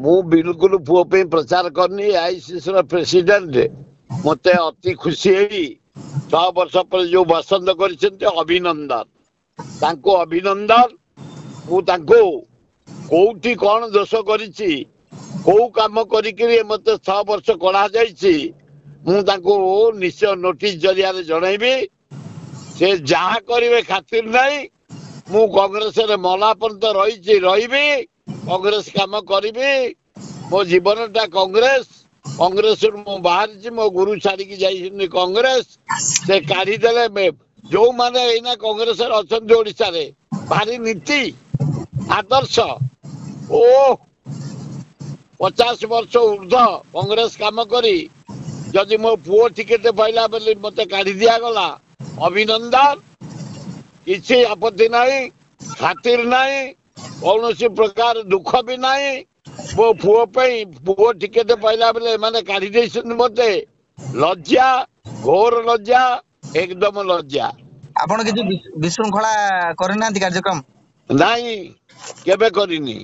ମୁଁ ବିଲକୁଲ ପୁଅ ପାଇଁ ପ୍ରଚାର କରିନି। ଆଇସିସି ର ପ୍ରେସିଡେଣ୍ଟ ମତେ ଅତି ଖୁସି ହେଇ 6 ବର୍ଷ ପରେ ଯୋଉ ପସନ୍ଦ କରିଛନ୍ତି ଅଭିନନ୍ଦନ, ତାଙ୍କୁ ଅଭିନନ୍ଦନ। ମୁଁ ତାଙ୍କୁ କୋଉଠି କଣ ଦୋଷ କରିଛି, କୋଉ କାମ କରିକିରି ମତେ 6 ବର୍ଷ କଢା ଯାଇଛି, ମୁଁ ତାଙ୍କୁ ନିଶ୍ଚୟ ନୋଟିସ ଜରିଆରେ ଜଣାଇବି। ସେ ଯାହା କରିବେ ଖାତିର ନାହିଁ। ମୁଁ କଂଗ୍ରେସରେ ମଲା ପର୍ଯ୍ୟନ୍ତ ରହିଛି, ରହିବି, କଂଗ୍ରେସ କାମ କରିବି। ମୋ ଜୀବନଟା କଂଗ୍ରେସ। କଂଗ୍ରେସରୁ ମୁଁ ବାହାରିଛି, ମୋ ଗୁରୁ ଛାଡିକି ଯାଇଛନ୍ତି କଂଗ୍ରେସ। ସେ କାଢିଦେଲେ ଯୋଉମାନେ ଏଇନା କଂଗ୍ରେସରେ ଅଛନ୍ତି ଓଡିଶାରେ, ଭାରି ନୀତି ଆଦର୍ଶ, ଓ 50 ବର୍ଷ ଉର୍ଦ୍ଧ କଂଗ୍ରେସ କାମ କରି ଯଦି ମୋ ପୁଅ ଟିକେଟ ପାଇଲା ବୋଲି ମତେ କାଢି ଦିଆଗଲା, ଅଭିନନ୍ଦନ। କିଛି ଆପତ୍ତି ନାହିଁ, ଖାତିର ନାହିଁ, କୌଣସି ପ୍ରକାର ଦୁଃଖ ବି ନାହିଁ। ମୋ ପୁଅ ପାଇଁ ପୁଅ ଟିକେଟ ପାଇଲା ବେଳେ ଏମାନେ କାଢି ଦେଇଛନ୍ତି ମତେ। ଲଜ୍ଜା, ଘୋର ଲଜ୍ଜା, ଏକଦମ ଲଜ୍ଜା। ଆପଣ କିଛି ବିଶୃଙ୍ଖଳା କରିନାହାନ୍ତି କାର୍ଯ୍ୟକ୍ରମ? ନାହିଁ, କେବେ କରିନି।